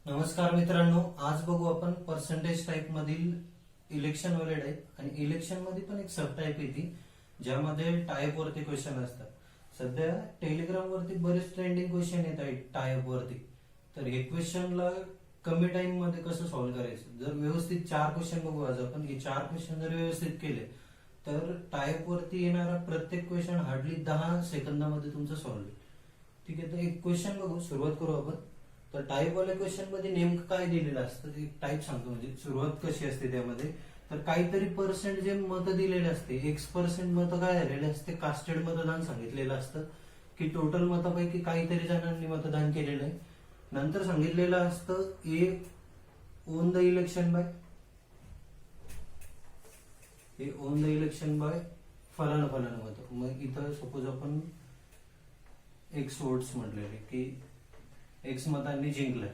नमस्कार मित्रांनो, आज बघू आपण पर्सेंटेज टाईप मधील इलेक्शन वाले टाईप. आणि इलेक्शन मध्ये पण एक सब टाईप येते ज्यामध्ये टाईप वरती क्वेश्चन असतात. सध्या टेलिग्राम वरती बरेच ट्रेंडिंग क्वेश्चन येत आहेत टाईप वरती. तर हे क्वेश्चनला कमी टाइम मध्ये कसं सॉल्व्ह करायचं, जर व्यवस्थित 4 क्वेश्चन बघू आज आपण. हे 4 क्वेश्चन जर व्यवस्थित केले तर टाईप वरती येणारा प्रत्येक क्वेश्चन हार्डली 10 सेकंदामध्ये तुमचं सॉल्व्ह होईल. ठीक आहे, तर एक क्वेश्चन बघू, सुरुवात करू आपण. तर टाईप वाल्या क्वेश्चन मध्ये नेमकं काय दिलेलं असतं ते टाईप सांगतो. म्हणजे सुरुवात कशी असते त्यामध्ये, तर काहीतरी पर्सेंट जे मतं दिलेले असते, X% मतं काय झालेले असते, कास्टेड मतदान सांगितलेलं असतं की टोटल मतापैकी काहीतरी जणांनी मतदान केलेलं आहे. नंतर सांगितलेलं असतं ए ओन द इलेक्शन बाय, हे ओन द इलेक्शन बाय फलाना फलाना मत. मग इथं सपोज आपण X वोट्स म्हटलेले की X मतांनी जिंकलाय,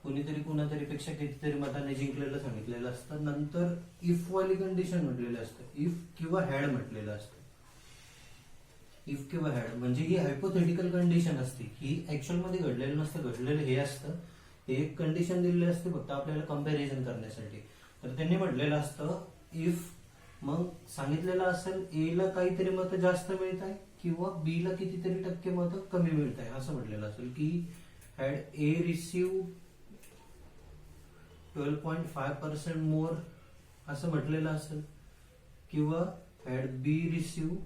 कुणीतरी कुणातरी पेक्षा कितीतरी मतांनी जिंकलेलं सांगितलेलं असतं. नंतर इफ वाली कंडिशन म्हटलेलं असतं, इफ किंवा हॅड म्हटलेलं असतं. इफ किंवा हॅड म्हणजे ही हायपोथेटिकल कंडिशन असते, ही ऍक्च्युअल मध्ये घडलेलं नसतं, घडलेलं हे असतं. हे एक कंडिशन दिलेली असते फक्त आपल्याला कम्पॅरिझन करण्यासाठी. तर त्यांनी म्हटलेलं असतं इफ, मग सांगितलेलं असेल ए ला काहीतरी मतं जास्त मिळत आहे किंवा बी ला कितीतरी टक्के मतं कमी मिळत आहे, असं म्हटलेलं असेल की had A received 12.5% more असं म्हटलेलं असेल, किंवा had B received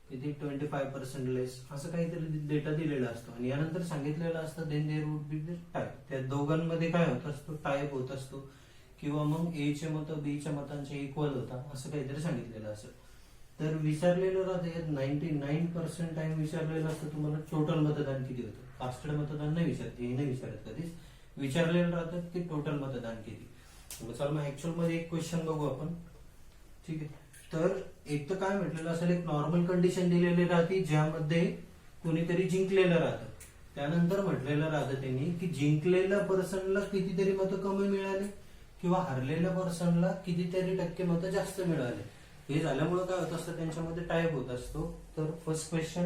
किती 25% लेस, असं काहीतरी डेटा दिलेला असतो. आणि यानंतर सांगितलेलं असतं then there would be the type. त्या दोघांमध्ये काय होत असतो, टाईप होत असतो, किंवा मग ए चे मत बी च्या मतांचे इक्वल होता, असं काहीतरी सांगितलेलं असेल. तर विचारलेलं राहतं 99% टाइम विचारलेलं असतं तुम्हाला टोटल मतदान किती होतं. कास्टेड मतदान नाही विचारत, हे नाही विचारत कधीच. विचारलेलं राहतं की टोटल मतदान किती. चला मग ऍक्च्युअल मध्ये एक क्वेश्चन बघू आपण. ठीक आहे, तर एक तर काय म्हटलेलं असेल, एक नॉर्मल कंडिशन दिलेली राहते ज्यामध्ये कुणीतरी जिंकलेलं राहतं. त्यानंतर म्हटलेलं राहतं त्यांनी की जिंकलेल्या पर्सनला कितीतरी मतं कमी मिळाले किंवा हरलेल्या पर्सनला कितीतरी टक्के मतं जास्त मिळाले. हे झाल्यामुळे काय होत असतं, त्यांच्यामध्ये टाईप होत असतो. तर फर्स्ट क्वेश्चन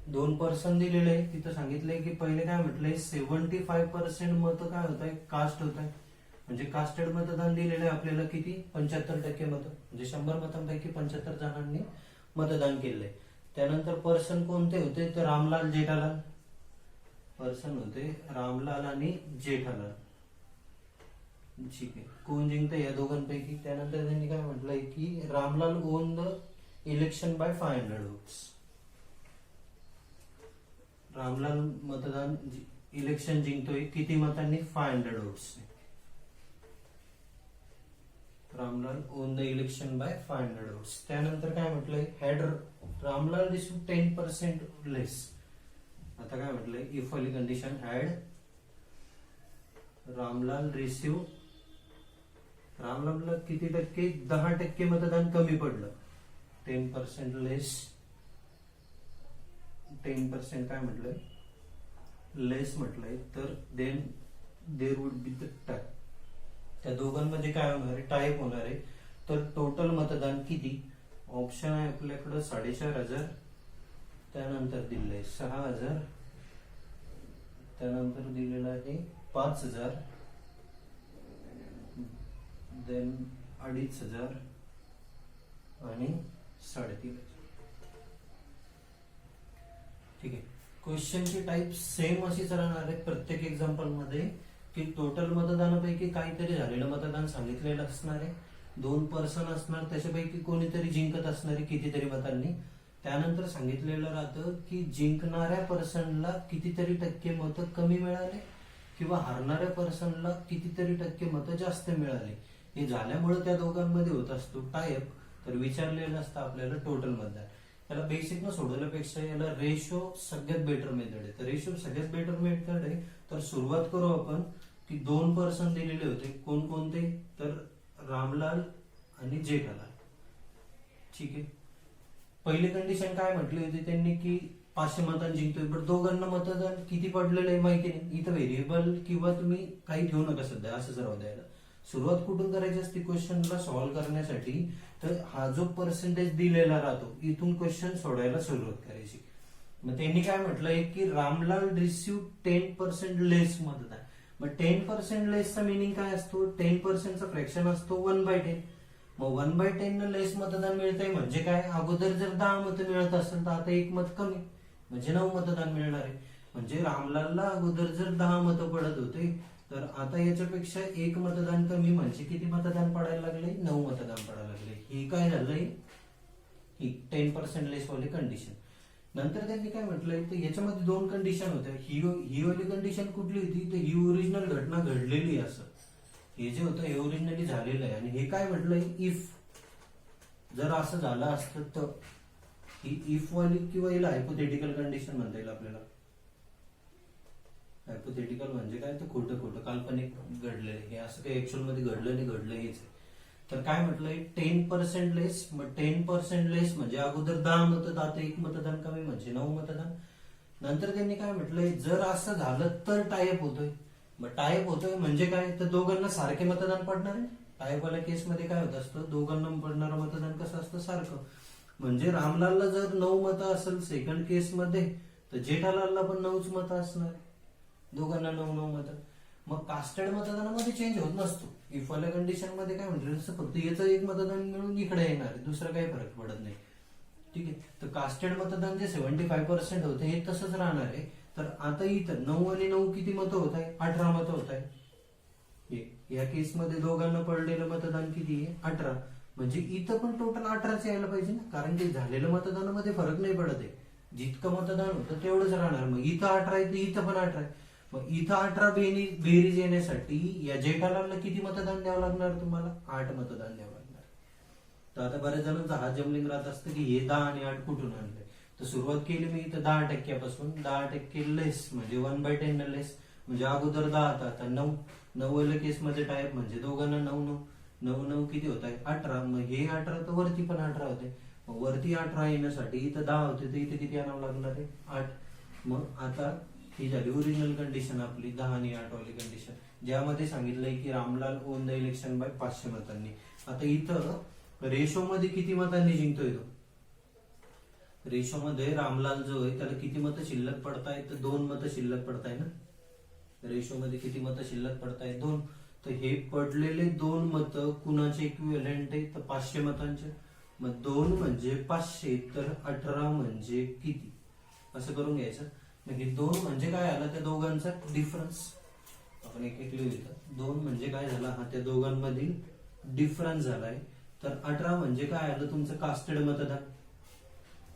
2% दिलेले आहे, तिथं सांगितलंय की पहिले काय म्हटलंय 75% मतं काय होत आहे, कास्ट होत आहे. म्हणजे कास्टेड मतदान दिलेलं आहे आपल्याला किती, 75% मतं. म्हणजे 100 मतांपैकी 75 जणांनी मतदान केलंय. त्यानंतर पर्सन कोणते होते, तर रामलाल जेठालाल पर्सन होते, रामलाल आणि जेठालाल. ठीक आहे, कोण जिंकते या दोघांपैकी. त्यानंतर त्यांनी काय म्हटलंय की Ramlal won the election by 500 votes. Ramlal मतदान इलेक्शन जिंकतोय किती मतांनी, 500 votes. Ramlal won the election by 500 votes. त्यानंतर काय म्हटलंय, हॅड रामलाल रिसीव्ह 10% लेस. आता काय म्हटलंय, इफ वाली कंडिशन, हॅड रामलाल रिसीव्ह, रामलालला किती टक्के, 10% मतदान कमी पडलं. 10% लेस, 10% काय म्हटलंय, लेस म्हटलंय. तर then there would be the type. त्या दोघांमध्ये काय होणार आहे, टाईप होणार आहे. तर टोटल मतदान किती, ऑप्शन आहे आपल्याकडं 4,500, त्यानंतर दिलेलं आहे 6,000, त्यानंतर दिलेलं आहे 5,000, देन 2,500 आणि 3,500. ठीक आहे, क्वेश्चनची टाईप सेम अशीच राहणार आहे प्रत्येक एक्झाम्पल मध्ये, की टोटल मतदानापैकी काहीतरी झालेलं मतदान सांगितलेलं असणार आहे. 2 पर्सन असणार, त्याच्यापैकी कोणीतरी जिंकत असणारे कितीतरी मतांनी. त्यानंतर सांगितलेलं राहतं की जिंकणाऱ्या पर्सनला कितीतरी टक्के मतं कमी मिळाले किंवा हरणाऱ्या पर्सनला कितीतरी टक्के मतं जास्त मिळाले. हे झाल्यामुळे त्या दोघांमध्ये होत असतो टाईप. तर विचारलेलं असतं आपल्याला टोटल मतदान. याला बेसिक न सोडवल्यापेक्षा याला रेशो सगळ्यात बेटर मेथड आहे. तर रेशो सगळ्यात बेटर मेथड आहे. तर सुरुवात करू आपण की 2 पर्सन दिलेले होते, कोणकोणते, तर रामलाल आणि जेठालाल. ठीक आहे, पहिली कंडिशन काय म्हटली होती त्यांनी की 500 मतांनी जिंकतोय, पण दोघांना मतदान किती पडलेलं आहे माहिती नाही. इथं व्हेरिएबल किंवा तुम्ही काही घेऊ नका सध्या, असंच राहू द्यायला. सुरुवात कुठून करायची असते क्वेश्चनला सॉल्व्ह करण्यासाठी, तर हा जो पर्सेंटेज दिलेला राहतो इथून क्वेश्चन सोडवायला सुरुवात करायची. मग त्यांनी काय म्हटलंय की रामलाल रिसिव्ह 10% लेस मतदान. मग 10% लेसचा मिनिंग काय असतो? 10%चा फ्रॅक्शन असतो 1/10. मग 1/10 लेस मतदान मिळतंय म्हणजे काय? अगोदर जर 10 मतं मिळत असेल तर आता 1 मत कमी म्हणजे 9 मतदान मिळणार आहे. म्हणजे रामलालला अगोदर जर 10 मतं पडत होते तर आता याच्यापेक्षा 1 मतदान कमी म्हणजे किती मतदान पडायला लागले? 9 मतदान पडायला लागले. ही काय झालंय? ही 10% लेस वाली कंडिशन. नंतर त्यांनी काय म्हटलंय तर याच्यामध्ये 2 कंडिशन होत्या. ही वाली कंडिशन कुठली होती? तर ही ओरिजिनल घटना घडलेली आहे असं. हे जे होतं हे ओरिजिनली झालेलं आहे. आणि हे काय म्हटलंय? इफ जर असं झालं असतं तर ही इफ वाली किंवा हिला हायपोथेटिकल कंडिशन म्हणता येईल आपल्याला. हायपोथेटिकल म्हणजे काय? तर खोटं खोटं काल्पनिक घडलंय हे, असं काही ऍक्च्युअल मध्ये घडलं नाही, घडलं हेच. तर काय म्हटलंय? 10% लेस. मग 10% लेस म्हणजे अगोदर 10 मतं, आता 1 मतदान कमी म्हणजे 9 मतदान. नंतर त्यांनी काय म्हटलंय? जर असं झालं तर टायअप होतोय. मग टायअप होतोय म्हणजे काय? तर दोघांना सारखे मतदान पडणार आहे. टायअपवाल्या केसमध्ये काय होत असतं? दोघांना पडणारं मतदान कसं असतं? सारखं. म्हणजे रामलालला जर 9 मतं असेल सेकंड केसमध्ये तर जेठालालला पण 9च मतं असणार. दोघांना 9 मतं. मग कास्टेड मतदानामध्ये चेंज होत नसतो. इफ वाल्या कंडिशन मध्ये काय म्हटलं? फक्त याचं 1 मतदान मिळून इकडे येणार आहे, दुसरं काही फरक पडत नाही. ठीक आहे. तर कास्टेड मतदान जे 75% होते हे तसंच राहणार आहे. तर आता इथं 9 आणि 9 किती मतं होत आहे? 18 मतं होत आहे. या केसमध्ये दोघांना पडलेलं मतदान किती आहे? 18. म्हणजे इथं पण टोटल 18च यायला पाहिजे ना, कारण की झालेलं मतदानामध्ये फरक नाही पडत आहे. जितकं मतदान होतं तेवढंच राहणार. मग इथं 18 आहे तर इथं पण 18 आहे. मग इथं 18 बेरीज येण्यासाठी या जेठालालला किती मतदान द्यावं लागणार तुम्हाला? 8 मतदान द्यावं लागणार. तर आता बऱ्याच जणांचा हात जमलिंग राहत असतं की हे 10 आणि 8 कुठून आणले. तर सुरुवात केली मी इथं 10% 10% लेस म्हणजे 1/10 लेस म्हणजे अगोदर 10 आता 9. 9 केसमध्ये टाईप म्हणजे दोघांना 9 किती होत आहे? 18. मग हे 18 तर वरती पण 18 होते. मग वरती 18 येण्यासाठी इथं 10 होते तर इथे किती आणावं लागणार आहे? 8. मग आता ही झाली ओरिजिनल कंडिशन आपली 10 आणि 8 वाली कंडिशन, ज्यामध्ये सांगितलंय की Ramlal won the election by 500 मतांनी. आता इथं रेशो मध्ये किती मतांनी जिंकतोय तो? रेशो मध्ये रामलाल जो आहे त्याला किती मतं शिल्लक पडतायत? तर 2 मतं शिल्लक पडताय ना. रेशो मध्ये किती मतं शिल्लक पडतायत? 2. तर हे पडलेले 2 मतं कुणाचे इक्विव्हॅलेंट आहे? तर 500 मतांचे. मग 2 म्हणजे 500 तर 18 म्हणजे किती? असं करून घ्यायचं. मग हे 2 म्हणजे काय आलं? त्या दोघांचा डिफरन्स. आपण एक एक लिहू इथं. 2 म्हणजे काय झाला? हा त्या दोघांमधील डिफरन्स झालाय. तर 18 म्हणजे काय आलं? तुमचं कास्टेड मतदान.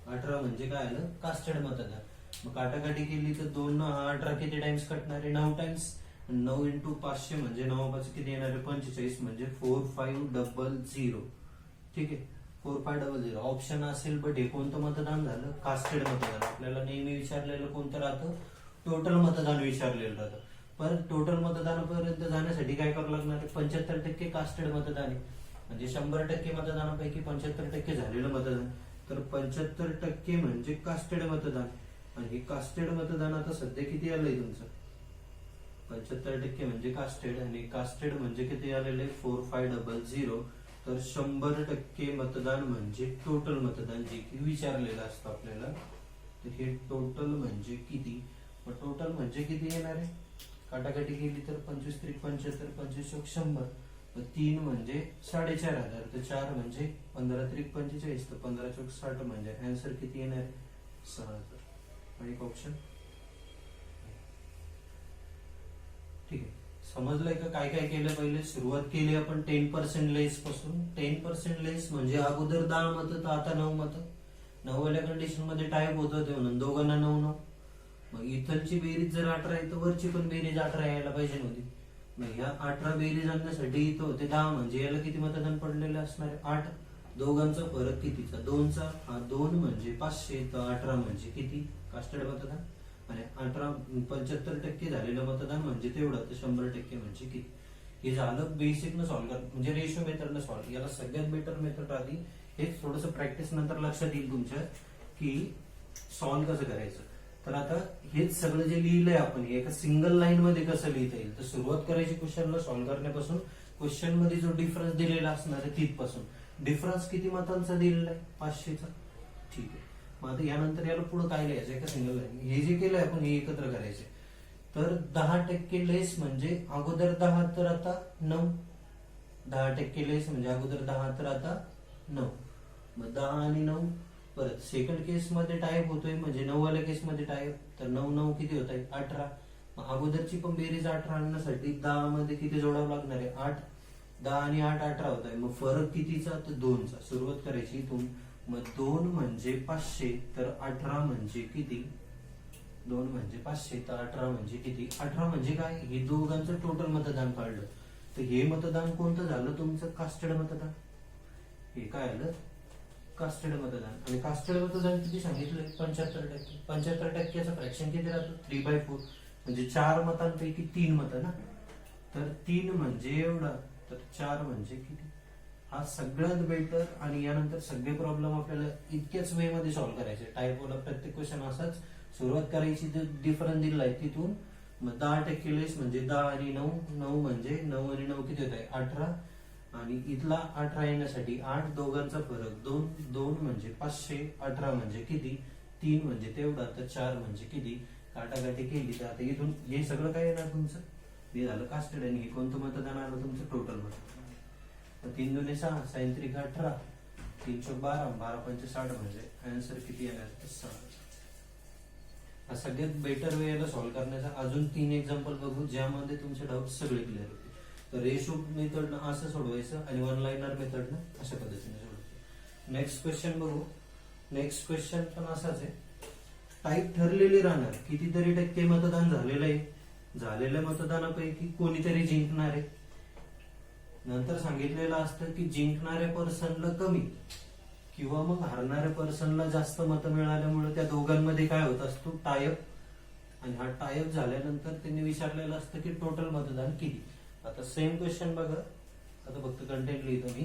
18 म्हणजे काय आलं? कास्टेड मतदान. मग काटाकाटी केली तर 2 18 किती टाइम्स कटणार आहे? 9 टाइम्स. 9 × 500 म्हणजे 9 किती येणार आहे? 45 म्हणजे 4500. ठीक आहे. 4500 ऑप्शन असेल. बट हे कोणतं मतदान झालं? कास्टेड मतदान. आपल्याला नेहमी विचारलेलं कोणतं राहतं? टोटल मतदान विचारलेलं राहतं. पण टोटल मतदानापर्यंत जाण्यासाठी काय करावं लागणार आहे? 75% कास्टेड मतदान आहे. म्हणजे 100% मतदानापैकी 75% झालेलं मतदान. तर 75% म्हणजे कास्टेड मतदान. आणि हे कास्टेड मतदान आता सध्या किती आलंय तुमचं? 75% म्हणजे कास्टेड आणि कास्टेड म्हणजे किती आलेलं आहे? 4500. तर 100% मतदान म्हणजे टोटल मतदान जे की विचारलेलं असतं आपल्याला. तर हे टोटल म्हणजे किती? मग टोटल म्हणजे किती येणार आहे? काटाकाटी केली तर 25 × 75 25 × 100. 3 म्हणजे 4500. तर 4 म्हणजे 15 × 45 तर 15 × 60 म्हणजे आन्सर किती येणार आहे? 6000. आणि एक ऑप्शन. ठीक आहे. समजलंय का काय काय केलं? पहिले सुरुवात केली आपण 10% लेस पासून. 10% लेस म्हणजे अगोदर 10 मतं तर आता 9 मतं. 9 वाल्या कंडिशन मध्ये टाईप होत होते म्हणून दोघांना 9. मग इथलची बेरीज जर 18 आहे तर वरची पण बेरीज 18 यायला पाहिजे नव्हती. मग ह्या 18 बेरीज आणण्यासाठी इथं होते 10 म्हणजे याला किती मतदान पडलेले असणार आहे? 8. दोघांचा फरक कितीचा? 2चा. हा 2 म्हणजे 500 तर 18 म्हणजे किती? कास्टेड मतदान. आणि 75% झालेलं मतदान म्हणजे तेवढं. तर 100% म्हणजे किती? हे झालं बेसिक न सॉल्व्ह कर म्हणजे रेशो मेथडनं सॉल्व्ह. याला सगळ्यात बेटर मेथड राहते. हे थोडंसं प्रॅक्टिस नंतर लक्षात येईल तुमच्या की सॉल्व्ह कसं करायचं. तर आता हेच सगळं जे लिहिलंय आपण हे एका सिंगल लाईन मध्ये कसं लिहिता येईल. तर सुरुवात करायची क्वेश्चनला सॉल्व्ह करण्यापासून. क्वेश्चन मध्ये जो डिफरन्स दिलेला असणार आहे तिथपासून. डिफरन्स किती मतांचा दिलेला आहे? 500चा. ठीक आहे. मग आता यानंतर याला पुढे काय लिहायचंय का सिंगल लाईन, हे जे केलंय आपण हे एकत्र करायचे. तर 10% लेस म्हणजे अगोदर 10 तर आता 9, 10% लेस म्हणजे अगोदर 10 तर आता 9, मग 10 आणि 9. परत सेकंड केस मध्ये टाईप होतोय म्हणजे 9 वाल्या केस मध्ये टाईप, तर 9 9 किती होत आहे 18. मग अगोदरची पण बेरीज 18 आणण्यासाठी 10 मध्ये किती जोडावं लागणार आहे 8, 10 आणि 8 18 होत आहे. मग फरक कितीचा तर 2चा. सुरुवात करायची इथून. मग 2 म्हणजे 500 तर 18 म्हणजे किती, 2 म्हणजे 500 तर 18 म्हणजे किती, 18 म्हणजे काय, हे दोघांचं टोटल मतदान काढलं. तर हे मतदान कोणतं झालं तुमचं कास्टेड मतदान. हे काय आलं कास्टेड मतदान. आणि कास्टेड मतदान किती सांगितलं 75%. 75%चं फ्रॅक्शन किती राहतं 3/4 म्हणजे 4 मतांपैकी 3 मतं ना. तर 3 म्हणजे एवढा, तर 4 म्हणजे किती. हा सगळ्यात बेटर. आणि यानंतर सगळे प्रॉब्लेम आपल्याला इतक्याच वे मध्ये सॉल्व्ह करायचे. टाईपवाला प्रत्येक क्वेश्चन असाच सुरुवात करायची, डिफरन्स दिला आहे तिथून. मग 10% लेस म्हणजे 10 आणि 9, 9 म्हणजे 9 आणि 9 किती होत आहे 18. आणि इथला 18 येण्यासाठी 8, दोघांचा फरक 2, 2 म्हणजे 500, 18 म्हणजे किती 3 म्हणजे तेवढा, तर 4 म्हणजे किती. काटाकाटी केली तर आता इथून हे सगळं काय येणार तुमचं, हे झालं कास्टेड. आणि हे कोणतं मतदान आलं तुमचं टोटल मतदान. 3 दुने 6, 6 त्रिक 18, 3 चौक 12, 12 पंच 60 म्हणजे आन्सर किती येणार 6. हा सगळ्यात बेटर वे याला सॉल्व्ह करण्याचा. अजून 3 एक्झाम्पल बघू ज्यामध्ये तुमचे डाऊट सगळे क्लिअर होतील. तर रेशो मेथडनं असं सोडवायचं आणि वन लाईनर मेथडनं अशा पद्धतीने सोडवायचं. नेक्स्ट क्वेश्चन बघू. नेक्स्ट क्वेश्चन पण असाच आहे. टाईप ठरलेली राहणार, कितीतरी टक्के मतदान झालेलं आहे, झालेल्या मतदानापैकी कोणीतरी जिंकणार आहे. नंतर सांगितलेलं असतं की जिंकणाऱ्या पर्सनला कमी किंवा मग हारणाऱ्या पर्सनला जास्त मतं मिळाल्यामुळे त्या दोघांमध्ये काय होत असतो टायअप. आणि हा टायअप झाल्यानंतर त्यांनी विचारलेलं असतं की टोटल मतदान किती. आता सेम क्वेश्चन बघा, आता फक्त कंटेंट लिहितो मी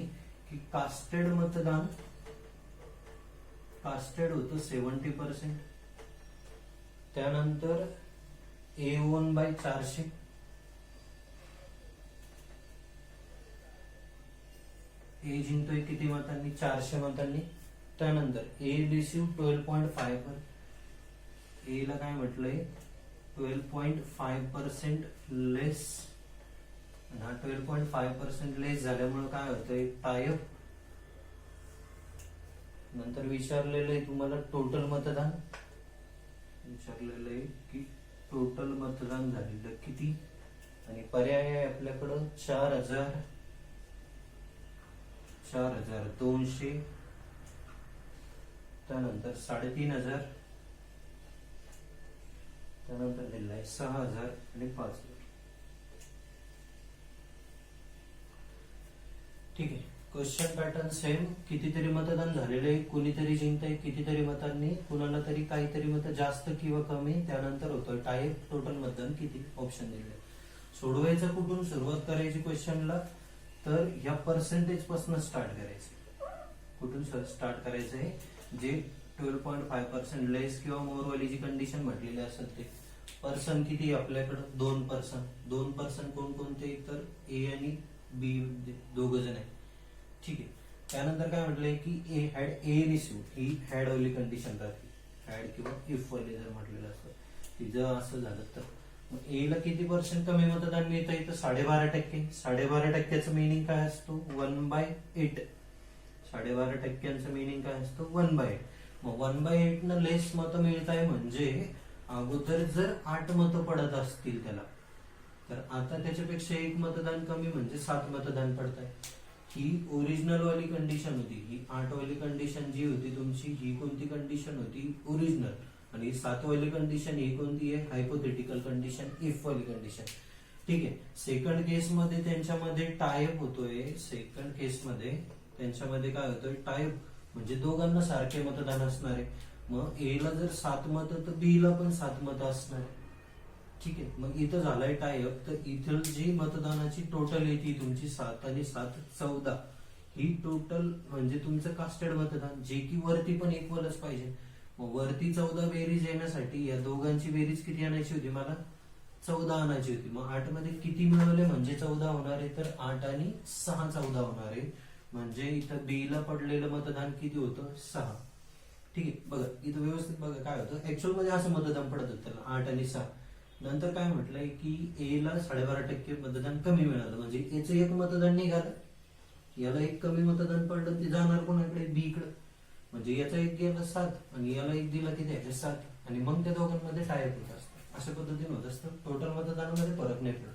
की कास्टेड मतदान, कास्टेड होतं 70%. त्यानंतर A1/400, ए जिंकतोय किती मतांनी 400 मतांनी. त्यानंतर ए रिसिव्ह 12.5, ए ला काय म्हटलंय 12.5% लेस. हा 12.5% लेस झाल्यामुळे काय होतंय टायअप. नंतर विचारलेलं आहे तुम्हाला टोटल मतदान, विचारलेलं आहे की टोटल मतदान झालेलं किती. आणि पर्याय आहे आपल्याकडं 4,000, 4,200, त्यानंतर 3,500, त्यानंतर दिलेला आहे 6,000 आणि 5,000. ठीक आहे. Question pattern same. कितीतरी मतदान झालेले आहे, कुणीतरी जिंकतंय कितीतरी मतांनी, कुणाला तरी काहीतरी मत जास्त किंवा कमी. त्यानंतर होतोय टाईप, टोटल मतदान किती, ऑप्शन दिले. सोडवायचं कुठून सुरुवात करायची क्वेश्चनला, तर ह्या पर्सेंटेज पासून स्टार्ट करायचं. कुठून स्टार्ट करायचंय, जे 12.5% लेस किंवा मोर वाली जी कंडिशन म्हटलेली असेल ते. पर्सन किती आपल्याकडं 2%. 2% कोणकोणते, तर ए आणि बी दोघ जण आहे. ठीक आहे. त्यानंतर काय म्हटलंय की ए हॅड ए रिसिव्ह, ही हॅड वाली कंडिशन राहते. हॅड किंवा इफ वाली जर म्हटलेलं असतं, की जर असं झालं तर मग ए ला किती पर्सेंट कमी मतदान मिळत आहे तर 12.5%. 12.5%चं मिनिंग काय असतो 1/8. 12.5%चं मिनिंग काय असतो 1/8. मग 1/8 न लेस मतं मिळत आहे म्हणजे अगोदर जर 8 मतं पडत असतील त्याला, तर आता त्याच्यापेक्षा 1 मतदान कमी म्हणजे 7 मतदान पडत आहे. ही ओरिजिनल वाली कंडिशन होती. ही 8 वाली कंडिशन जी होती तुमची, ही कोणती कंडिशन होती ओरिजिनल. आणि 7 वाली कंडिशन ही कोणती आहे हायपोथेटिकल कंडिशन, इफ वाली कंडिशन. ठीक आहे. सेकंड केस मध्ये त्यांच्यामध्ये टायअप होतोय. सेकंड केस मध्ये त्यांच्यामध्ये काय होतोय टायअप, म्हणजे दोघांना सारखे मतदान असणार आहे. मग ए ला जर 7 मतं तर बी ला पण 7 मतं असणार आहे. ठीक आहे. मग इथं झालाय टायअप, तर इथं जी मतदानाची टोटल येते तुमची 7 आणि 7 14, ही टोटल म्हणजे तुमचं कास्टेड मतदान, जे की वरती पण इक्वलच पाहिजे. मग वरती 14 बेरीज येण्यासाठी या दोघांची बेरीज किती आणायची होती मला 14 आणायची होती. मग 8 मध्ये किती मिळवले म्हणजे 14 होणार आहे, तर 8 आणि 6 14 होणार आहे. म्हणजे इथं बी ला पडलेलं मतदान किती होतं 6. ठीक आहे. बघा इथं व्यवस्थित बघा काय होतं, ऍक्च्युअल मध्ये असं मतदान पडत होतं त्याला 8 आणि 6. नंतर काय म्हटलंय की ए ला 12.5% मतदान कमी मिळालं, म्हणजे एचं एक मतदान निघालं, याला एक कमी मतदान पडलं, ते जाणार कोणाकडे, बी कडे. म्हणजे याचा एक गेला 7 आणि याला एक दिला किती आहे 7, आणि मग त्या दोघांमध्ये टायप होत असतं. अशा पद्धतीने होत असतं, टोटल मतदानामध्ये फरक नाही पडत.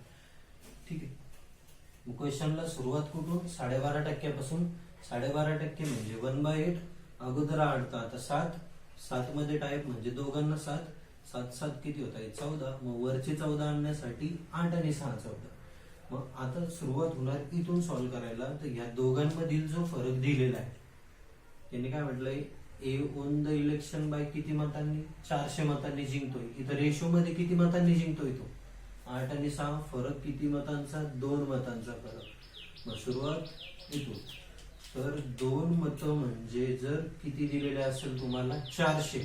ठीक आहे. क्वेश्चनला सुरुवात कुठून, 12.5% पासून. 12.5% म्हणजे 1/8. अगोदर 8 तर आता 7. 7 मध्ये टाईप म्हणजे दोघांना 7. 7 7 किती होत आहे 14. मग वरचे 14 आणण्यासाठी 8 आणि 6 14. मग आता सुरुवात होणार इथून सॉल्व्ह करायला. तर या दोघांमधील जो फरक दिलेला आहे त्यांनी काय म्हटलंय, ए ओन द इलेक्शन बाय किती मतांनी, 400 मतांनी जिंकतोय. इथं रेशो मध्ये किती मतांनी जिंकतोय तो, 8 आणि 6. फरक किती मतांचा, 2 मतांचा फरक. मग सुरुवात इथून. तर 2 मतं म्हणजे जर किती दिलेले असेल तुम्हाला 400,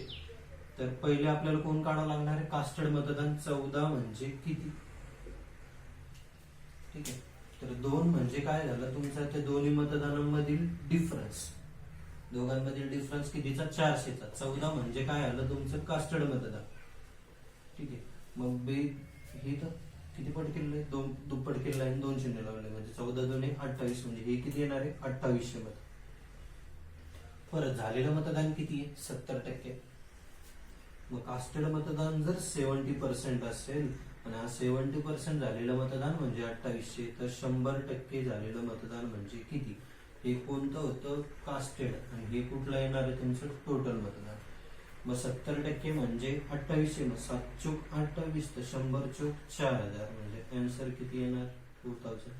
तर पहिले आपल्याला कोण काढावं लागणार आहे, कास्टेड मतदान. 14 म्हणजे किती, ठीक आहे. तर 2 म्हणजे काय झालं तुमचा, त्या दोन्ही मतदानांमधील डिफरन्स, दोघांमधील डिफरन्स कितीचा, 400चा. 14 म्हणजे काय आलं तुमचं कास्टेड मतदान. ठीक आहे. मग बे हे तर किती पट केलेलं आहे, 2 दुप्पट केलेलं आहे, 2 शून्य लावले, म्हणजे 14 2 28. म्हणजे हे किती येणार आहे 2800 मत. परत झालेलं मतदान किती आहे 70%. मग कास्टेड मतदान जर 70% असेल आणि हा 70% झालेलं मतदान म्हणजे 2800, तर 100% झालेलं मतदान म्हणजे किती, हे कोणतं होतं कास्टेड, आणि हे कुठलं येणार आहे तुमचं टोटल मतदान. मग 70% म्हणजे 2800, मग 7 चोक 28, तर 100 चोक 4000, म्हणजे आन्सर किती येणार 2000.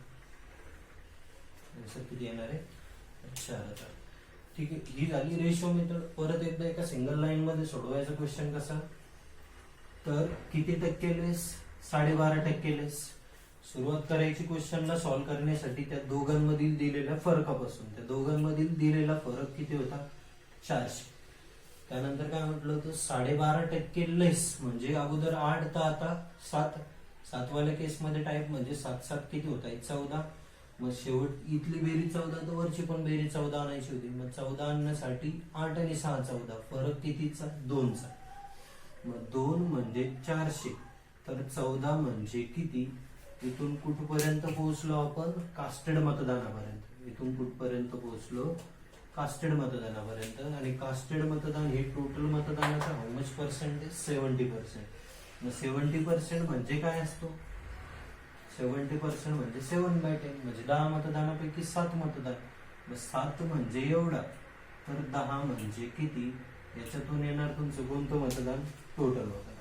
आन्सर किती येणार आहे 4000. ठीक आहे. ही झाली रेशो मेथड. परत एकदा एका सिंगल लाईन मध्ये सोडवायचा क्वेश्चन कसा, तर किती टक्के लेस, 12.5% लेस. सुरुवात करायची क्वेश्चनला सॉल्व्ह करण्यासाठी त्या दोघांमधील दिलेल्या फरकापासून. त्या दोघांमधील दिलेला फरक किती होता 400. त्यानंतर काय म्हटलं होतं 12.5% लेस, म्हणजे अगोदर 8 तर आता 7. 7 वाल्या केसमध्ये टाईप म्हणजे 7 7 किती होत आहे 14. मग शेवट इथली बेरीज 14, तर वरची पण बेरीज 14 आणायची होती. मग 14 आणण्यासाठी 8 आणि 6 14, फरक कितीचा 2चा. मग 2 म्हणजे 400, तर 14 म्हणजे किती. इथून कुठपर्यंत पोहोचलो आपण, कास्टेड मतदानापर्यंत. इथून कुठपर्यंत पोहोचलो, कास्टेड मतदानापर्यंत. आणि कास्टेड मतदान हे टोटल मतदानाचा हाऊ मच पर्सेंटेज, 70%. मग 70% म्हणजे काय असतो, 70% म्हणजे 7/10, म्हणजे 10 मतदानापैकी 7 मतदान. मग 7 म्हणजे एवढा, तर 10 म्हणजे किती, याच्यातून येणार तुमचं कोणतं मतदान, टोटल मतदान.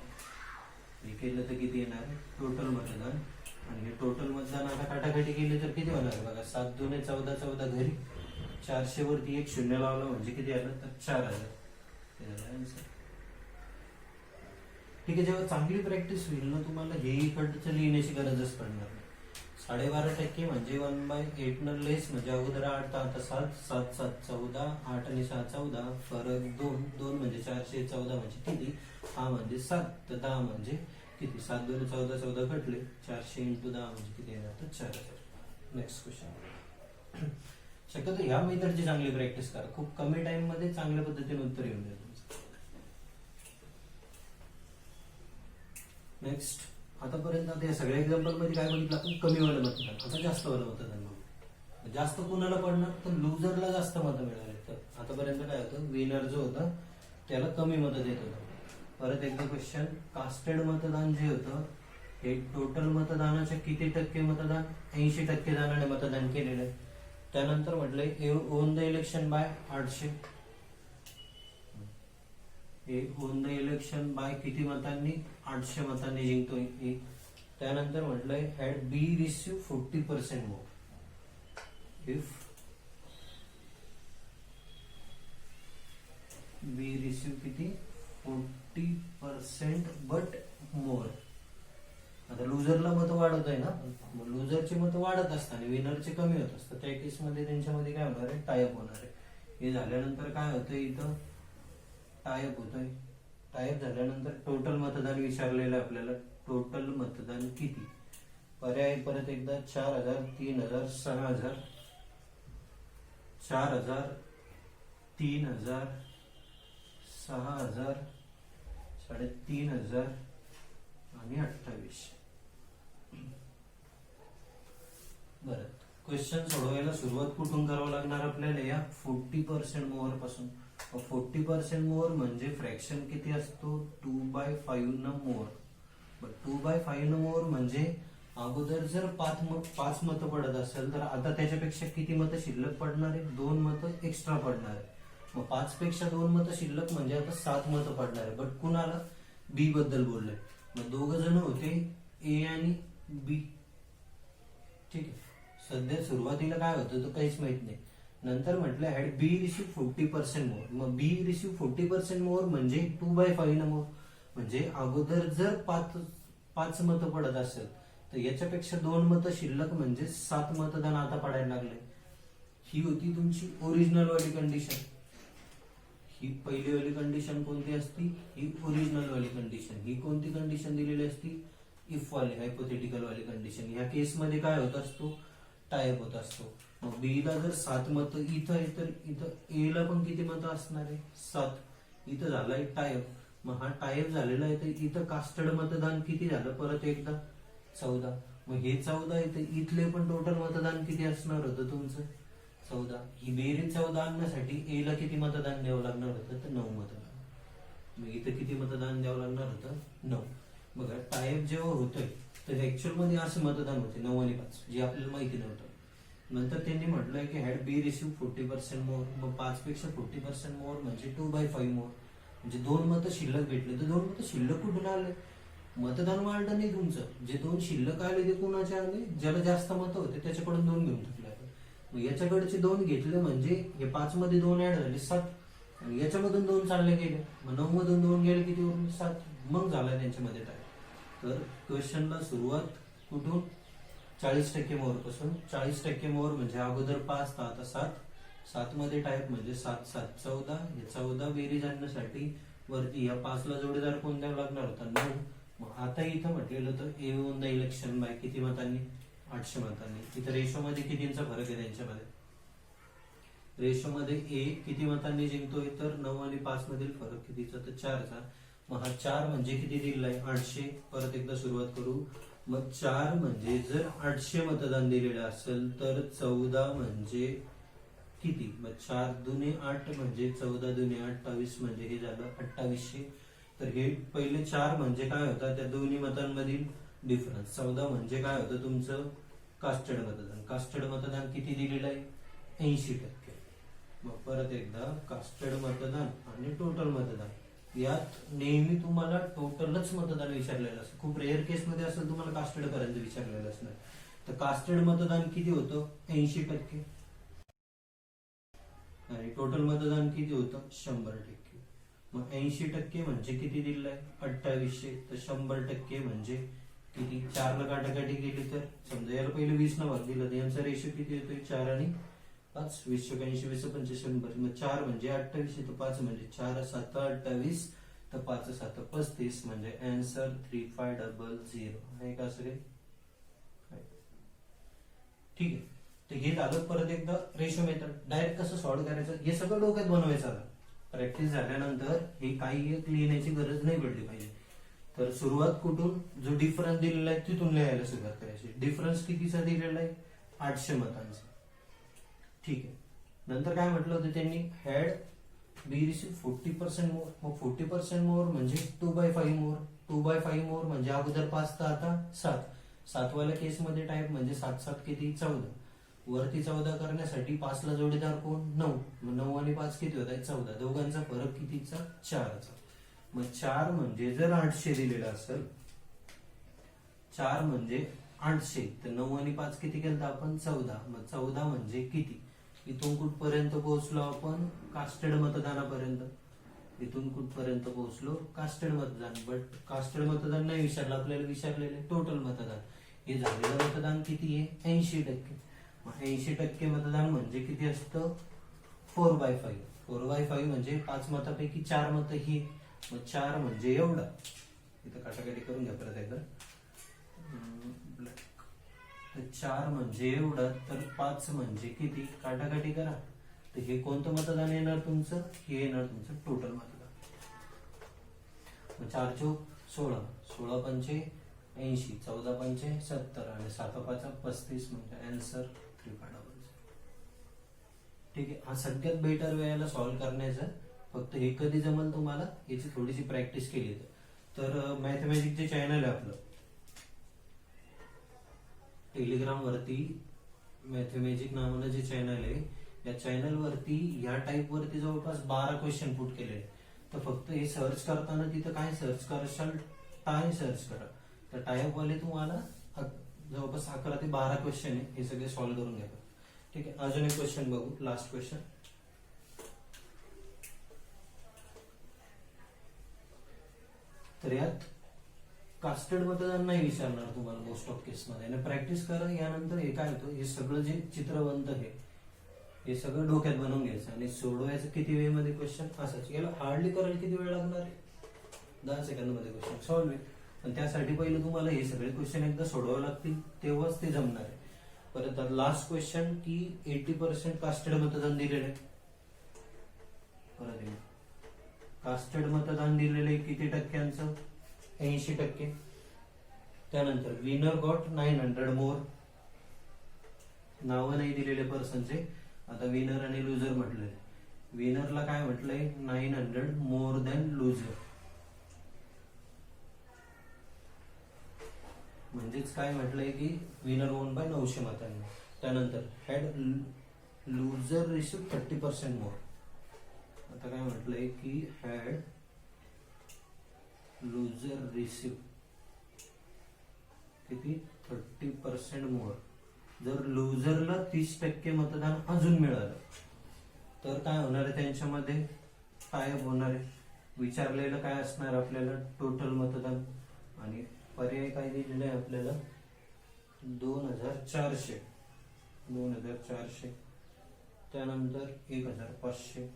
हे केलं तर किती येणार टोटल मतदान. आणि हे टोटल मतदान आता काटाकाटी केली तर किती होणार बघा, 7 2 14 14 घरी, 400 वरती 1 शून्य लावलं म्हणजे किती आलं तर 4000. ठीक आहे. जेव्हा चांगली प्रॅक्टिस होईल ना तुम्हाला हे इकडचं लिहिण्याची गरजच पडणार नाही. 12.5% म्हणजे 1/8 न लेस, म्हणजे अगोदर 8 तर आता 7. 7 7 14, 8 आणि 6 14, फरक 2. 2 म्हणजे 400, 14 म्हणजे किती, हा म्हणजे 7, तर 10 म्हणजे किती, 7 2 14 14 कटले, 400 × 10 म्हणजे किती येणार तर 4000. Next question. शक्यतो ह्या मेथडची चांगली प्रॅक्टिस करा, खूप कमी टाइम मध्ये चांगल्या पद्धतीने उत्तर येऊन जाईल तुमचं. नेक्स्ट. आतापर्यंत आता या सगळ्या एक्झाम्पल मध्ये काय बघितलं आपण, कमी वालं मतदान. आता जास्त वालं मतदान बघू. जास्त कुणाला पडणार तर लुजरला जास्त मतं मिळाले. तर आतापर्यंत काय होतं, विनर जो होता त्याला कमी मतं देत होता. परत एकदा क्वेश्चन, कास्टेड मतदान जे होतं हे टोटल मतदानाच्या किती टक्के मतदान, 80% जणांनी मतदान केलेलं आहे. त्यानंतर म्हटलंय won the election by 800. Won the election by किती मतांनी, 800 मतांनी जिंकतोय. त्यानंतर म्हटलंय had B receive 40% vote. If B receive किती 40% बट मोर. आता लुजरला मतं वाढत आहे ना, लुजरची मतं वाढत असताना विनरचे कमी होत असतात. त्या केसमध्ये त्यांच्यामध्ये काय होणार आहे, टायअप होणार आहे. हे झाल्यानंतर काय होतंय, इथं टायअप होतोय. टायअप झाल्यानंतर टोटल मतदान विचारलेलं आहे आपल्याला. टोटल मतदान किती, पर्याय परत एकदा 4000, 3000, 6000, 4000, 3000, 6,000, 3,500 आणि 28. बरं, क्वेश्चन सोडवायला सुरुवात कुठून करावं लागणार आपल्याला? या 40% मोअर पासून. 40% मोअर म्हणजे फ्रॅक्शन किती असतो? 2/5 न मोअर. 2/5 न मोअर म्हणजे अगोदर जर 5 मतं पडत असेल तर आता त्याच्यापेक्षा किती मतं शिल्लक पडणार आहे? 2 मतं एक्स्ट्रा पडणार आहे. मग 5 पेक्षा 2 मतं शिल्लक म्हणजे आता 7 मतं पडणार आहे. बट कुणाला? बी बद्दल बोललोय. मग दोघ जण होते, ए आणि बी. ठीक आहे. सध्या सुरुवातीला काय होतं तर काहीच माहित नाही. नंतर म्हटलं हॅड बी रिसीव्ह 40% मोर. मग बी रिसीव्ह 40% मोर म्हणजे 2/5 न मोर. म्हणजे अगोदर जर 5 मतं पडत असेल तर याच्यापेक्षा 2 मतं शिल्लक म्हणजे 7 मतदान आता पडायला लागले. ही होती तुमची ओरिजिनल वाली कंडिशन. ही पहिली वाली कंडिशन कोणती असती? ही ओरिजिनल वाली कंडिशन. ही कोणती कंडिशन दिलेली असती? इफ वाली, हायपोथेटिकल वाली कंडिशन. या केस मध्ये काय होत असतो? टायप होत असतो. मग बी ला जर 7 मतं इथं आहे तर इथं ए ला पण किती मतं असणार आहे? 7. इथं झालाय टायप. मग हा टायप झालेला आहे तर इथं कास्टेड मतदान किती झालं? परत एकदा 14. मग हे 14 आहे तर इथले पण टोटल मतदान किती असणार होतं तुमचं? 14. ही बेरीज 14 आणण्यासाठी ए ला किती मतदान द्यावं लागणार होतं? तर 9 मतदान. मग इथं किती मतदान द्यावं लागणार होतं? 9. बघा, टायप जेव्हा होतोय तर ऍक्च्युअल मध्ये असे मतदान होते 9 आणि 5, जे आपल्याला माहिती नव्हतं. नंतर त्यांनी म्हटलंय की हॅड बी रिसीव्ह 40% मोर. मग 5 पेक्षा 40% मोर म्हणजे 2/5 मोर. म्हणजे 2 मतं शिल्लक भेटले. तर 2 मतं शिल्लक कुठून आले? मतदान वाढलं नाही तुमचं. जे 2 शिल्लक आले ते कुणाचे आले? ज्याला जास्त मतं होते त्याच्याकडून 2 घेऊन टाकले. मग याच्याकडचे 2 घेतले म्हणजे हे 5 मध्ये 2 ऍड झाले 7. आणि याच्यामधून 2 चालले गेले. मग 9 मधून 2 गेले किती उरले? 7. मग झालाय त्यांच्यामध्ये टाईप. तर क्वेश्चनला सुरुवात कुठून? 40% मोर पासून. 40% मोर म्हणजे अगोदर 5 तर आता 7. 7 मध्ये टाईप म्हणजे 7 7 14. हे 14 बेरीज आणण्यासाठी वरती या 5 ला जोडीदार कोण द्यावा लागणार होता? 9. मग आता इथं म्हटलेलं होतं ए वॉन द इलेक्शन बाय किती मतांनी? 800 मतांनी. इथं रेशो मध्ये कितींचा फरक आहे त्यांच्यामध्ये? रेशो मध्ये ए किती मतांनी जिंकतोय? तर 9 आणि 5 मधील फरक कितीचा? तर 4चा. मग हा 4 म्हणजे किती दिलाय? 800. परत एकदा सुरुवात करू. मग 4 म्हणजे जर 800 मतदान दिलेलं असेल तर 14 म्हणजे किती? मग 4 दुने 8 म्हणजे 14 दुने 28 म्हणजे हे झालं 2800. तर हे पहिले 4 म्हणजे काय होता? त्या दोन्ही मतांमधील डिफरन्स. 14 म्हणजे काय होतं तुमचं? कास्टेड मतदान. कास्टेड मतदान किती दिलेलं आहे? 80%. मग परत एकदा कास्टेड मतदान आणि टोटल मतदान. यात नेहमी तुम्हाला टोटलच मतदान विचारलेलं असतं. खूप रेअर केस मध्ये असेल तुम्हाला कास्टेड पर्यंत विचारलेलं असणार. तर कास्टेड मतदान किती होतं? 80%. आणि टोटल मतदान किती होतं? 100%. मग 80% म्हणजे किती दिलेलं आहे? 2800. तर 100% म्हणजे किती? 4 ला काटाकाटी केली तर समजा याला पहिले 20 न भाग दिला तर यांचा रेशो किती येतोय? 4 आणि 5. 20 80 20 25 100. मग 4 म्हणजे 2800 तर 5 म्हणजे 4 7 28 तर 5 7 35 म्हणजे आन्सर 3500 आहे का सगळे? ठीक आहे. तर हे झालं. परत एकदा रेशो मेथड डायरेक्ट कसं सॉल्व्ह करायचं हे सगळं डोक्यात बनवायचं. प्रॅक्टिस झाल्यानंतर हे काही एक लिहिण्याची गरज नाही पडली पाहिजे. तर सुरुवात कुठून? जो डिफरन्स दिलेला आहे तिथून लिहायला सुरुवात करायची. डिफरन्स कितीचा दिलेला आहे? 800 मतांचा. ठीक आहे. नंतर काय म्हटलं होतं त्यांनी? हॅड बी रिसीव्ह 40% मोर. मग 40% मोर म्हणजे 2/5 मोर. 2/5 मोर म्हणजे अगोदर 5 तर आता 7. 7 वाल्या केस मध्ये टाईप म्हणजे 7 7 किती? 14. वरती 14 करण्यासाठी 5 ला जोडीदार कोण? 9. मग 9 आणि 5 किती होत आहे? 14. दोघांचा फरक कितीचा? 4चा. मग 4 म्हणजे जर 800 दिलेला असेल, 4 म्हणजे 800 तर 9 आणि 5 किती केलं आपण? 14. मग 14 म्हणजे किती? इथून कुठपर्यंत पोहोचलो आपण? कास्टेड मतदानापर्यंत. इथून कुठपर्यंत पोहोचलो? कास्टेड मतदान. बट कास्टेड मतदान नाही विचारलं आपल्याला, विचारलेले टोटल मतदान. हे झालेलं मतदान किती आहे? 80%. 80% मतदान म्हणजे किती असतं? 4/5. 4/5 म्हणजे 5 मतापैकी 4 मतं ही. मग 4 म्हणजे एवढा. इथं काटाकाटी करून घ्या परत एकदा. 4 म्हणजे एवढं तर 5 म्हणजे किती? काटाकाटी करा. तर हे कोणतं मतदान येणार तुमचं? हे येणार तुमचं टोटल मतदान. 4 चौक 16, 16 पंचे 80, 14 पंचे 70 आणि 7 पाचा 35 म्हणजे आन्सर 3500. ठीक आहे. हा सगळ्यात बेटर वेळेला सॉल्व्ह करण्याचा. फक्त हे कधी जमल तुम्हाला याची थोडीशी प्रॅक्टिस केली तर मॅथमॅटिकचे चॅनल आहे आपलं टेलिग्राम वरती. मॅथमॅजिक नावानं जे चॅनल आहे या चॅनल वरती या टाईप वरती जवळपास 12 क्वेश्चन पुट केलेले. तर फक्त हे सर्च करताना तिथं काय सर्च करशाल, टाय सर्च करा. तर टाईप वाले तुम्हाला जवळपास 11 ते 12 क्वेश्चन आहे, हे सगळे सॉल्व्ह करून घ्या. ठीक आहे. अजून एक क्वेश्चन बघू, लास्ट क्वेश्चन. तर यात कास्टेड मतदान नाही विचारणार तुम्हाला मोस्ट ऑफ केस मध्ये, आणि प्रॅक्टिस करा. यानंतर हे काय होतं, हे सगळं जे चित्रवंत आहे हे सगळं डोक्यात बनवून घ्यायचं आणि सोडवायचं किती वेळ मध्ये क्वेश्चन असाच. याला हार्डली करायला किती वेळ लागणार आहे, 10 सेकंद मध्ये क्वेश्चन सॉल्व्ह आहे. पण त्यासाठी पहिले तुम्हाला हे सगळे क्वेश्चन एकदा सोडवावे लागतील, तेव्हाच ते जमणार आहे. परत लास्ट क्वेश्चन की 80% कास्टेड मतदान दिलेलं आहे. परत कास्टेड मतदान दिलेलं आहे किती टक्क्यांचं, 80%. त्यानंतर विनर गॉट 900 मोर, नावं नाही दिलेले पर्सनचे. आता विनर आणि लुजर म्हटलेले. विनरला काय म्हटलंय, 900 मोर दॅन लुजर. म्हणजेच काय म्हटलंय की विनर वोन बाय 900 मतांनी. त्यानंतर हॅड लुजर रिसिव्ह 30% मोर. आता काय म्हटलंय की हॅड लुजर रिसिव्ह किती, 30% मोर. जर लुजरला 30% मतदान अजून मिळालं तर काय होणार आहे, त्यांच्यामध्ये टायअप होणार आहे. विचारलेलं काय असणार आपल्याला, टोटल मतदान. आणि पर्याय काय दिलेलं आहे आपल्याला, 2400, 2400. त्यानंतर 1500.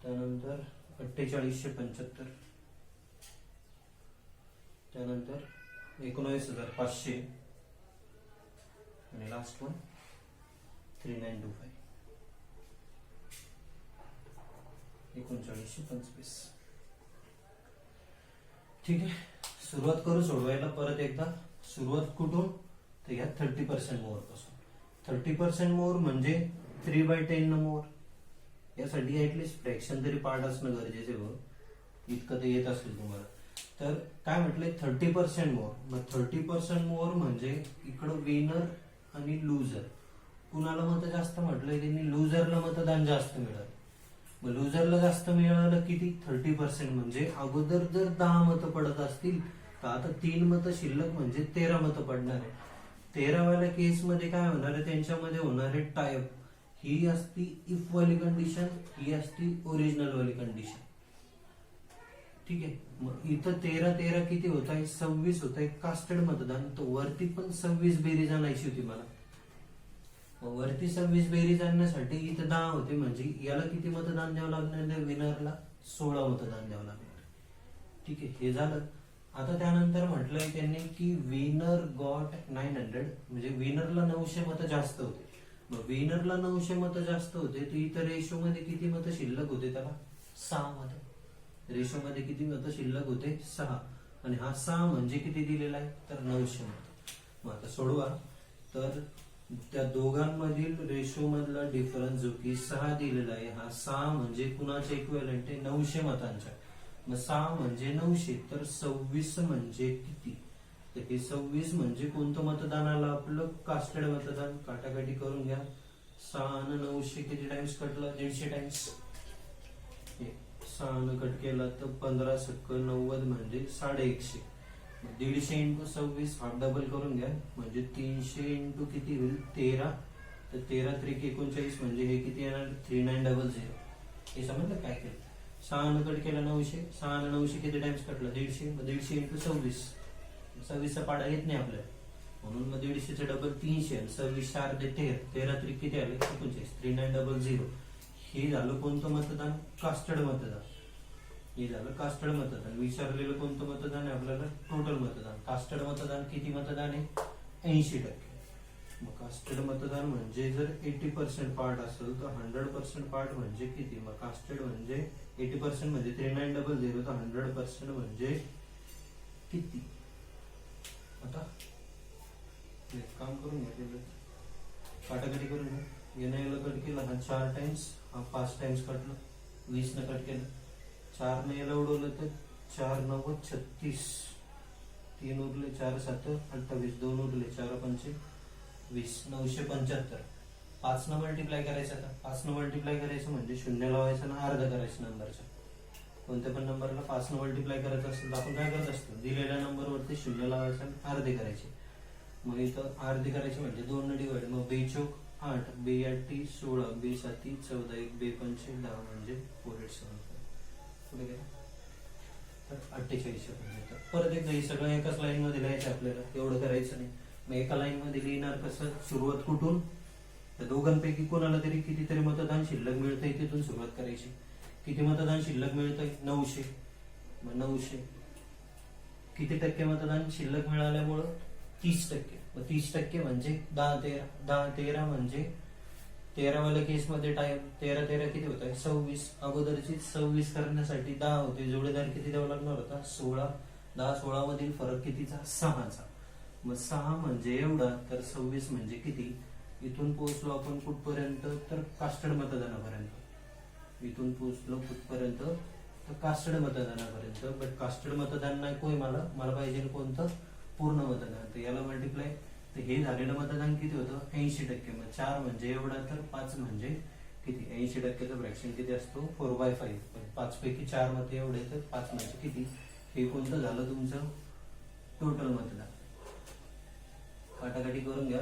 त्यानंतर 4875. त्यानंतर 19500 आणि लास्ट वन 3925. 3925. ठीक आहे. सुरुवात करू सोडवायला. परत एकदा सुरुवात कुठून, तर या 30% मोर पासून. 30% मोर म्हणजे 3/10 मोर. यासाठी ऍटलिस्ट फ्रॅक्शन तरी पार्ट असणं गरजेचे हो, इतकं ते येत असेल तुम्हाला. तर काय म्हटलंय, 30% मोर. मग 30% मोर म्हणजे इकडं विनर आणि लुजर, कुणाला मत जास्त म्हटलंय त्यांनी, लुजरला मतदान जास्त मिळालं. मग लुजरला जास्त मिळालं किती, 30%. म्हणजे अगोदर जर 10 मतं पडत असतील तर आता 3 मतं शिल्लक म्हणजे 13 मतं पडणार आहे. 13व्या केसमध्ये काय होणार आहे, त्यांच्यामध्ये होणार आहे टायअप. ही असती इफ वाली कंडिशन, ही असती ओरिजिनल वाली कंडिशन. ठीक आहे. मग इथं 13 किती होत आहे, 26 होत आहे कास्टेड मतदान. तर वरती पण 26 बेरीज आणायची होती मला. वरती 26 बेरीज आणण्यासाठी इथं 10 होते, म्हणजे याला किती मतदान द्यावं लागणार, विनरला 16 मतदान द्यावं लागणार. ठीक आहे. हे झालं. आता त्यानंतर म्हटलंय त्यांनी की विनर गॉट 900, म्हणजे विनरला 900 मतं जास्त होते. मग विनरला 900 मतं जास्त होते तर इथं रेशो मध्ये किती मतं शिल्लक होते, त्याला 6 मतं. रेशो मध्ये किती मतं शिल्लक होते, 6. आणि हा 6 म्हणजे किती दिलेला आहे, तर 900 मतं. मग आता सोडवा. तर त्या दोघांमधील रेशो मधला डिफरन्स जो की 6 दिलेला आहे, हा 6 म्हणजे कुणाच्या इक्विव्हॅलंट आहे, 900 मतांच्या. मग 6 म्हणजे 900, तर 26 म्हणजे किती, तर हे 26 म्हणजे कोणतं मतदान आलं आपलं, कास्टेड मतदान. काटाकाटी करून घ्या. 6 आणि 900 किती टाइम्स कटलं, 150 टाइम्स. 6 न कट केला तर 15 सक्क 90 म्हणजे 150. 150 इंटू 26 हाफ डबल करून घ्या, म्हणजे 300 इंटू किती होईल, 13. तर 13 त्रिक 39 म्हणजे हे किती येणार, 3900. हे समजलं काय केलं. 6 न कट केला 900, 6 न 900 किती टाइम्स कटला, 150. मग 150 इंटू 26, 26चा पाडा येत नाही आपल्याला, म्हणून मग 150चे डबल 300. 26 4 दे 13, 13 त्रिक किती आले, 39, 3900. हे झालं कोणतं मतदान, कास्टेड मतदान. हे झालं कास्टेड मतदान. विचारलेलं कोणतं मतदान आहे आपल्याला, टोटल मतदान. कास्टेड मतदान किती मतदान आहे, 80%. मग कास्टेड मतदान म्हणजे जर 80% पार्ट असेल तर 100% पार्ट म्हणजे किती? मग कास्टेड म्हणजे 80% म्हणजे 3900 तर 100% म्हणजे किती? आता एक काम करून घ्या, काटाकाटी करून घ्या. येणं याला कट केलं, हा 4 टाइम्स, हा 5 टाइम्स कटलं, 20 न कट केलं. 4 ने याला उडवलं तर 4 9 36, 3 उरले 4 7 28, 2 उरले 4 5 20, 975. 5 न मल्टिप्लाय करायचं. आता 5 न मल्टिप्लाय करायचं म्हणजे शून्य लावायचं ना अर्ध करायचं नंबरचं. कोणत्या पण नंबरला 5 न मल्टिप्लाय करायचं असेल तर आपण काय करत असतो, दिलेल्या नंबरवरती शून्य लावायचं आणि अर्धे करायचे. मग इथं अर्धे करायचे म्हणजे 2 न डिवाइड. मग 2 चौक 8, 2 8 16, 2 7 14, 1 2 5 10 म्हणजे 487. पुढे गेला तर 48 म्हणजे. परत एकदा हे सगळं एकाच लाईन मध्ये लिहायचं आपल्याला, एवढं करायचं नाही. मग एका लाईन मध्ये लिहिणार कसं, सुरुवात कुठून, त्या दोघांपैकी कोणाला तरी कितीतरी मतदान शिल्लक मिळतंय तिथून सुरुवात करायची. किती मतदान शिल्लक मिळतंय? 900. मग 900 किती टक्के मतदान शिल्लक मिळाल्यामुळं? 30%. मग 30% म्हणजे 10 13, 10 13 म्हणजे 13वाल्या केस मध्ये टाइम 13 13 किती होत आहे? 26. अगोदरची 26 करण्यासाठी 10 होते, जोडीदार किती द्यावा लागणार होता? 16. 10 16 मधील फरक कितीचा? 6चा. मग 6 म्हणजे एवढा, तर 26 म्हणजे किती? इथून पोहोचलो आपण कुठपर्यंत? तर कास्टेड मतदानापर्यंत. इथून पोहोचलो कुठपर्यंत? तर कास्टेड मतदानापर्यंत. बट कास्टेड मतदान नाही कोण, मला पाहिजे कोणतं? पूर्ण मतदान. तर याला मल्टिप्लाय, तर हे झालेलं मतदान किती होतं? 80%. मग 4 म्हणजे एवढा, तर 5 म्हणजे किती? 80%चं फ्रॅक्शन किती असतो? 4/5. 5 पैकी 4 मते एवढे, तर 5 म्हणजे किती? हे कोणतं झालं तुमचं? टोटल मतदान. काटाकाटी करून घ्या.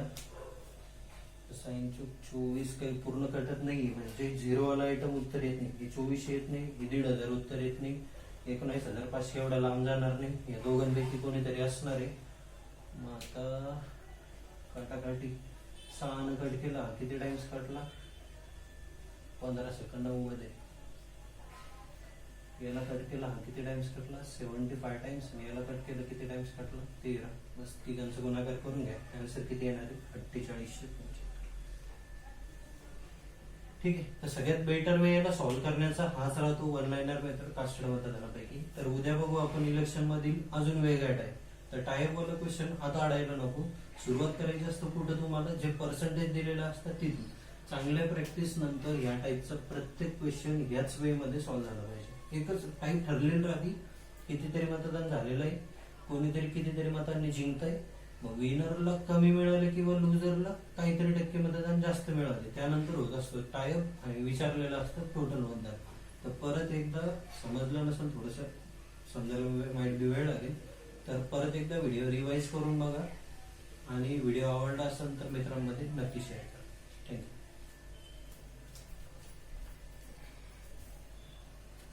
साइन 24 काही पूर्ण कटत नाही, म्हणजे 0 वाला आयटम उत्तर येत नाही. 24 येत नाही, 1500 उत्तर येत नाही, 19,500 एवढा लांब जाणार नाही. या दोघांपैकी कोणीतरी असणार आहे. मग आता काटाकाटी 6 न कट केला, किती टाइम्स कटला? 15 सेकंदामध्ये. याला कट केला, किती टाइम्स कटला? 75 टाइम्स. याला कट केलं, किती टाइम्स कटला? 13. बस तिघांचा गुणाकार करून घ्या. आन्सर किती येणार आहे? 4875. ठीक आहे. तर सगळ्यात बेटर वे याला सॉल्व्ह करण्याचा हाच राहतो वन लाईनर मेथड कास्टेड मतदानापैकी. तर उद्या बघू आपण इलेक्शन मधील अजून वेगळा टाईप. तर टाईप वाला क्वेश्चन आता अडायला नको. सुरुवात करायची असतं कुठं? तुम्हाला जे पर्सेंटेज दिलेलं असतं तिथून. चांगल्या प्रॅक्टिस नंतर या टाईपचा प्रत्येक क्वेश्चन याच वे मध्ये सॉल्व्ह झाला पाहिजे. एकच टाईप ठरलेलं राहते, कितीतरी मतदान झालेलं आहे, कोणीतरी कितीतरी मतांनी जिंकतंय. मग विनरला कमी मिळाले किंवा लुजरला काहीतरी टक्के मतदान जास्त मिळाले, त्यानंतर होत असतो टायअप आणि विचारलेलं असतं टोटल मतदान. तर परत एकदा समजलं नसेल, थोडस समजायला माइट बी वेळ लागेल, तर परत एकदा व्हिडिओ रिवाइज करून बघा आणि व्हिडिओ आवडला असेल तर मित्रांमध्ये नक्की शेअर करा. थँक्यू.